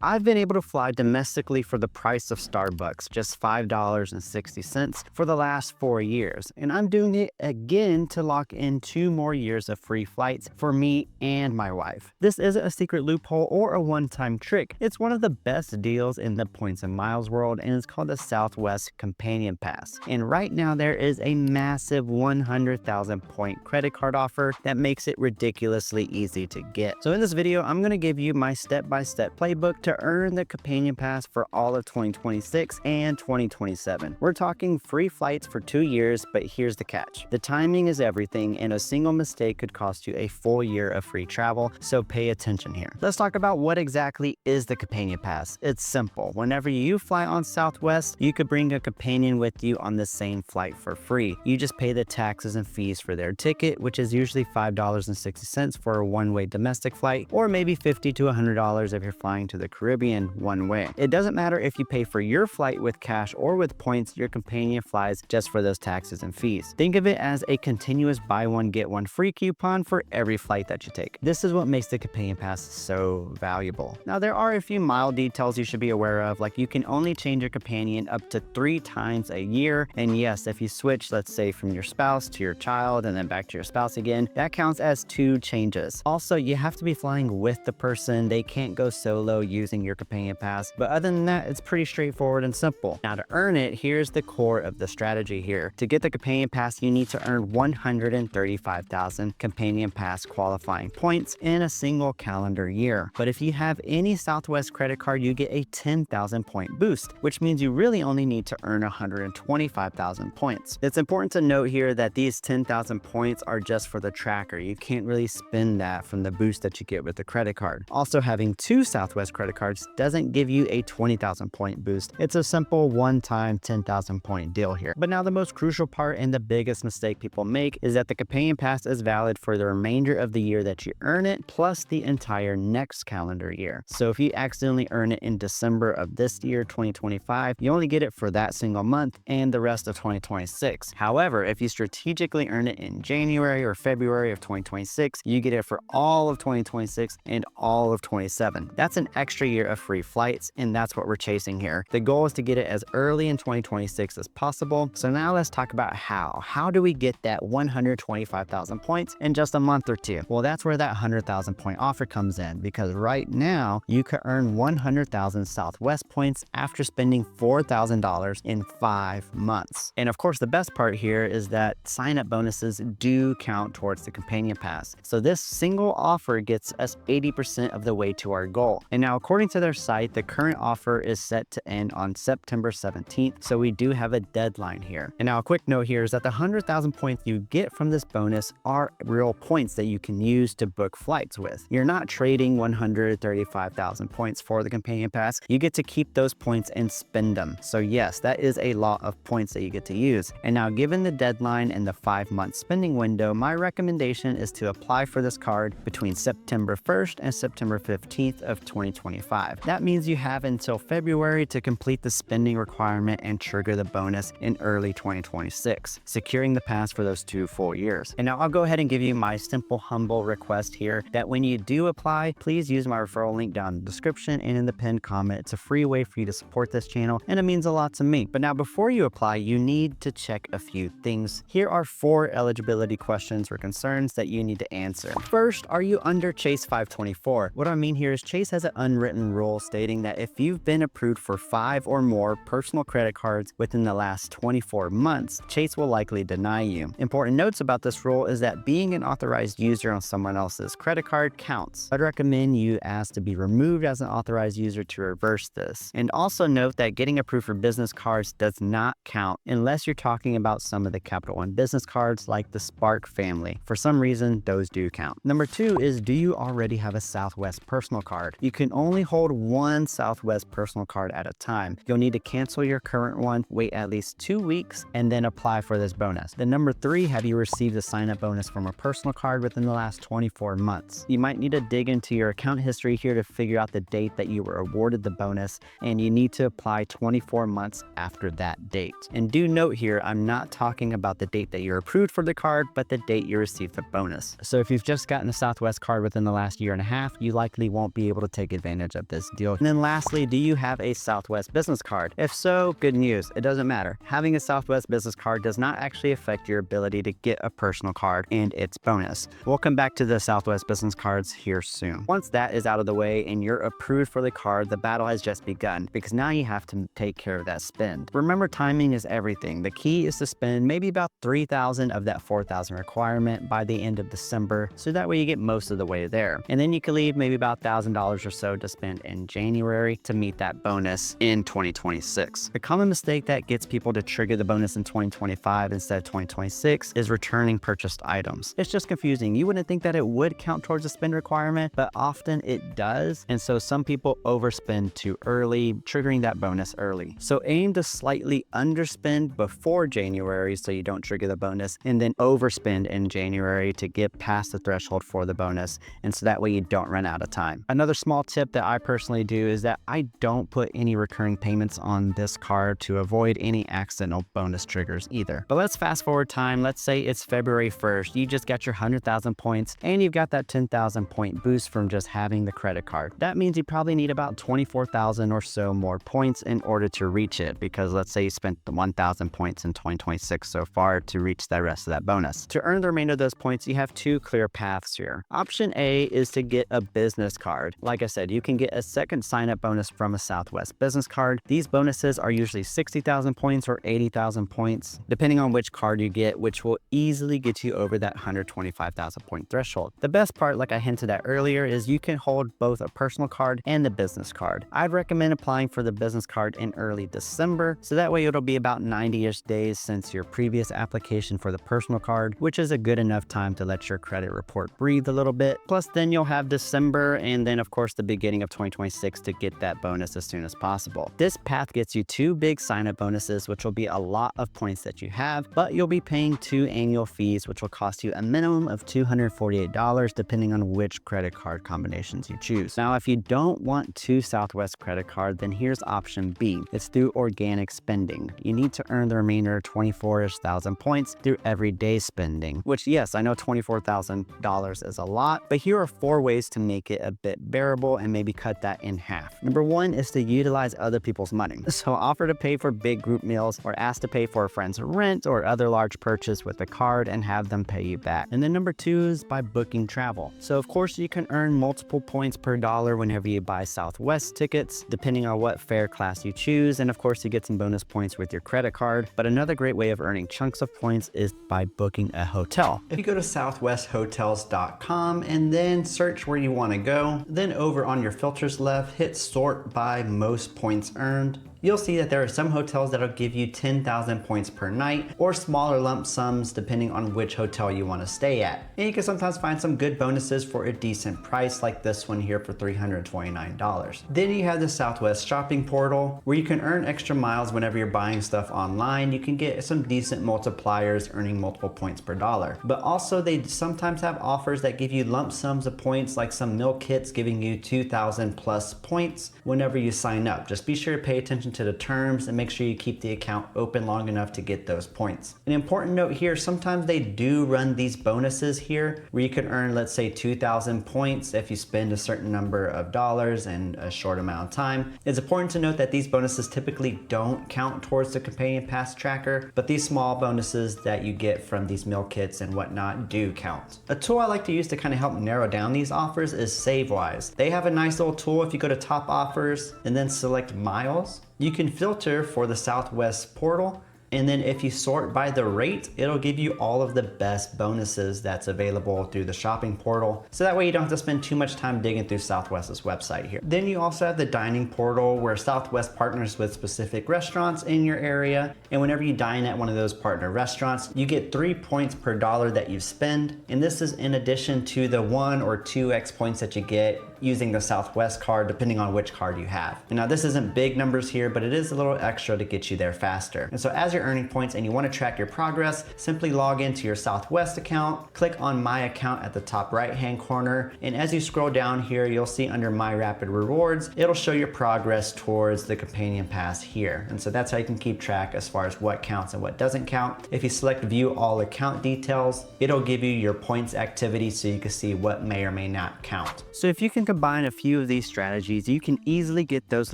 I've been able to fly domestically for the price of Starbucks, just $5.60 for the last 4 years. And I'm doing it again to lock in 2 more years of free flights for me and my wife. This isn't a secret loophole or a one-time trick. It's one of the best deals in the points and miles world, and it's called the Southwest Companion Pass. And right now there is a massive 100,000 point credit card offer that makes it ridiculously easy to get. So in this video, I'm going to give you my step-by-step playbook to earn the Companion Pass for all of 2026 and 2027. We're talking free flights for 2 years, but here's the catch. The timing is everything, and a single mistake could cost you a full year of free travel, so pay attention here. Let's talk about what exactly is the Companion Pass. It's simple. Whenever you fly on Southwest, you could bring a companion with you on the same flight for free. You just pay the taxes and fees for their ticket, which is usually $5.60 for a one-way domestic flight, or maybe $50 to $100 if you're flying to the Caribbean one way. It doesn't matter if you pay for your flight with cash or with points, your companion flies just for those taxes and fees. Think of it as a continuous buy one get one free coupon for every flight that you take. This is what makes the Companion Pass so valuable. Now there are a few mild details you should be aware of, like you can only change your companion up to 3 times a year, and yes, if you switch, let's say from your spouse to your child and then back to your spouse again, that counts as 2 changes. Also, you have to be flying with the person. They can't go solo using your Companion Pass, but other than that, it's pretty straightforward and simple. Now to earn it, here's the core of the strategy here. To get the Companion Pass, you need to earn 135,000 Companion Pass qualifying points in a single calendar year. But if you have any Southwest credit card, you get a 10,000 point boost, which means you really only need to earn 125,000 points. It's important to note here that these 10,000 points are just for the tracker. You can't really spend that from the boost that you get with the credit card. Also, having 2 Southwest credit cards doesn't give you a 20,000 point boost. It's a simple one-time 10,000 point deal here. But now the most crucial part and the biggest mistake people make is that the Companion Pass is valid for the remainder of the year that you earn it, plus the entire next calendar year. So if you accidentally earn it in December of this year, 2025, you only get it for that single month and the rest of 2026. However, if you strategically earn it in January or February of 2026, you get it for all of 2026 and all of 27. That's an extra year of free flights, and that's what we're chasing here. The goal is to get it as early in 2026 as possible. So now let's talk about how. How do we get that 125,000 points in just a month or 2? Well, that's where that 100,000 point offer comes in, because right now you could earn 100,000 Southwest points after spending $4,000 in 5 months. And of course, the best part here is that sign-up bonuses do count towards the Companion Pass. So this single offer gets us 80% of the way to our goal. And now, according to their site, the current offer is set to end on September 17th. So we do have a deadline here. And now a quick note here is that the 100,000 points you get from this bonus are real points that you can use to book flights with. You're not trading 135,000 points for the Companion Pass. You get to keep those points and spend them. So yes, that is a lot of points that you get to use. And now, given the deadline and the 5-month spending window, my recommendation is to apply for this card between September 1st and September 15th of 2025. That means you have until February to complete the spending requirement and trigger the bonus in early 2026, securing the pass for those 2 full years. And now I'll go ahead and give you my simple, humble request here that when you do apply, please use my referral link down in the description and in the pinned comment. It's a free way for you to support this channel, and it means a lot to me. But now, before you apply, you need to check a few things. Here are 4 eligibility questions or concerns that you need to answer. First, are you under Chase 524? What I mean here is Chase has an unwritten rule stating that if you've been approved for 5 or more personal credit cards within the last 24 months, Chase will likely deny you. Important notes about this rule is that being an authorized user on someone else's credit card counts. I'd recommend you ask to be removed as an authorized user to reverse this. And also note that getting approved for business cards does not count unless you're talking about some of the Capital One business cards like the Spark family. For some reason, those do count. Number 2 is, do you already have a Southwest personal card? You can only hold 1 Southwest personal card at a time. You'll need to cancel your current one, wait at least 2 weeks, and then apply for this bonus. Then number 3, have you received a sign-up bonus from a personal card within the last 24 months? You might need to dig into your account history here to figure out the date that you were awarded the bonus, and you need to apply 24 months after that date. And do note here, I'm not talking about the date that you're approved for the card, but the date you received the bonus. So if you've just gotten a Southwest card within the last 1.5 years, you likely won't be able to take advantage advantage of this deal. And then lastly, do you have a Southwest business card? If so, good news. It doesn't matter. Having a Southwest business card does not actually affect your ability to get a personal card and its bonus. We'll come back to the Southwest business cards here soon. Once that is out of the way and you're approved for the card, the battle has just begun because now you have to take care of that spend. Remember, timing is everything. The key is to spend maybe about $3,000 of that $4,000 requirement by the end of December, so that way you get most of the way there. And then you can leave maybe about $1,000 or so to spend in January to meet that bonus in 2026. A common mistake that gets people to trigger the bonus in 2025 instead of 2026 is returning purchased items. It's just confusing. You wouldn't think that it would count towards a spend requirement, but often it does. And so some people overspend too early, triggering that bonus early. So aim to slightly underspend before January so you don't trigger the bonus, and then overspend in January to get past the threshold for the bonus, and so that way you don't run out of time. Another small tip that I personally do is that I don't put any recurring payments on this card to avoid any accidental bonus triggers either. But let's fast forward time. Let's say it's February 1st. You just got your 100,000 points and you've got that 10,000 point boost from just having the credit card. That means you probably need about 24,000 or so more points in order to reach it, because let's say you spent the 1,000 points in 2026 so far to reach the rest of that bonus. To earn the remainder of those points, you have two clear paths here. Option A is to get a business card. Like I said, you can get a second sign-up bonus from a Southwest business card. These bonuses are usually 60,000 points or 80,000 points, depending on which card you get, which will easily get you over that 125,000 point threshold. The best part, like I hinted at earlier, is you can hold both a personal card and the business card. I'd recommend applying for the business card in early December, so that way it'll be about 90-ish days since your previous application for the personal card, which is a good enough time to let your credit report breathe a little bit. Plus, then you'll have December and then of course the beginning of 2026 to get that bonus as soon as possible. This path gets you two big sign-up bonuses, which will be a lot of points that you have, but you'll be paying 2 annual fees, which will cost you a minimum of $248 depending on which credit card combinations you choose. Now, if you don't want 2 Southwest credit cards, then here's option B. It's through organic spending. You need to earn the remainder 24,000 points through everyday spending, which, yes, I know $24,000 is a lot, but here are 4 ways to make it a bit bearable and maybe cut that in half. Number 1 is to utilize other people's money. So offer to pay for big group meals or ask to pay for a friend's rent or other large purchase with a card and have them pay you back. And then number 2 is by booking travel. So of course you can earn multiple points per dollar whenever you buy Southwest tickets, depending on what fare class you choose. And of course you get some bonus points with your credit card. But another great way of earning chunks of points is by booking a hotel. If you go to southwesthotels.com and then search where you want to go, then over on your filters left, hit sort by most points earned. You'll see that there are some hotels that'll give you 10,000 points per night or smaller lump sums depending on which hotel you want to stay at. And you can sometimes find some good bonuses for a decent price, like this one here for $329. Then you have the Southwest shopping portal where you can earn extra miles whenever you're buying stuff online. You can get some decent multipliers earning multiple points per dollar. But also they sometimes have offers that give you lump sums of points, like some meal kits giving you 2,000 plus points whenever you sign up. Just be sure to pay attention to the terms and make sure you keep the account open long enough to get those points. An important note here, sometimes they do run these bonuses here where you can earn, let's say, 2,000 points if you spend a certain number of dollars in a short amount of time. It's important to note that these bonuses typically don't count towards the Companion Pass tracker, but these small bonuses that you get from these meal kits and whatnot do count. A tool I like to use to kind of help narrow down these offers is SaveWise. They have a nice little tool. If you go to top offers and then select miles, you can filter for the Southwest portal, and then if you sort by the rate, it'll give you all of the best bonuses that's available through the shopping portal. So that way you don't have to spend too much time digging through Southwest's website here. Then you also have the dining portal where Southwest partners with specific restaurants in your area. And whenever you dine at one of those partner restaurants, you get 3 points per dollar that you spend. And this is in addition to the 1 or 2x points that you get using the Southwest card, depending on which card you have. And now this isn't big numbers here, but it is a little extra to get you there faster. And so as you're earning points and you want to track your progress, simply log into your Southwest account, click on My Account at the top right-hand corner, and as you scroll down here, you'll see under My Rapid Rewards, it'll show your progress towards the Companion Pass here. And so that's how you can keep track as far as what counts and what doesn't count. If you select View All Account Details, it'll give you your points activity so you can see what may or may not count. So if you can combine a few of these strategies, you can easily get those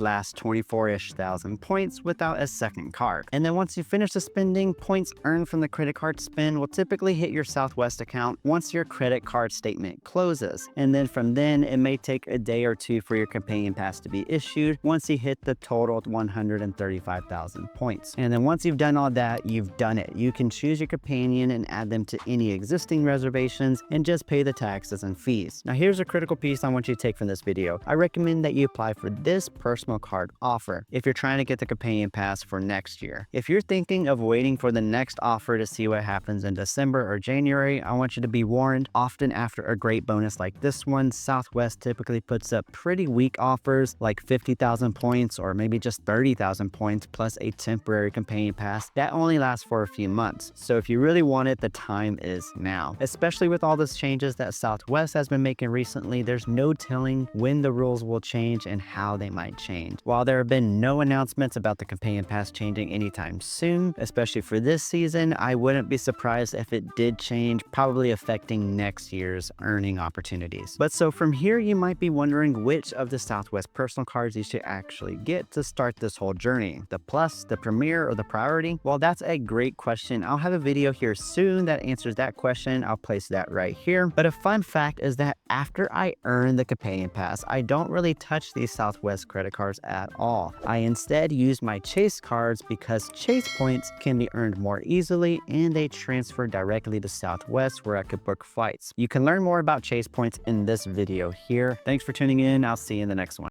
last 24-ish thousand points without a second card. And then once you finish the spending, points earned from the credit card spend will typically hit your Southwest account once your credit card statement closes. And then from then, it may take a day or two for your Companion Pass to be issued once you hit the total 135,000 points. And then once you've done all that, you've done it. You can choose your companion and add them to any existing reservations and just pay the taxes and fees. Now here's a critical piece I want you to take from this video. I recommend that you apply for this personal card offer if you're trying to get the Companion Pass for next year. If you're thinking of waiting for the next offer to see what happens in December or January, I want you to be warned. Often after a great bonus like this one, Southwest typically puts up pretty weak offers like 50,000 points or maybe just 30,000 points plus a temporary Companion Pass that only lasts for a few months. So if you really want it, the time is now. Especially with all those changes that Southwest has been making recently, there's no telling when the rules will change and how they might change. While there have been no announcements about the Companion Pass changing anytime soon, especially for this season, I wouldn't be surprised if it did change, probably affecting next year's earning opportunities. But so from here, you might be wondering which of the Southwest personal cards you should actually get to start this whole journey. The Plus, the Premier, or the Priority? Well, that's a great question. I'll have a video here soon that answers that question. I'll place that right here. But a fun fact is that after I earn the Companion Pass, I don't really touch these Southwest credit cards at all. I instead use my Chase cards because Chase points can be earned more easily and they transfer directly to Southwest where I could book flights. You can learn more about Chase points in this video here. Thanks for tuning in. I'll see you in the next one.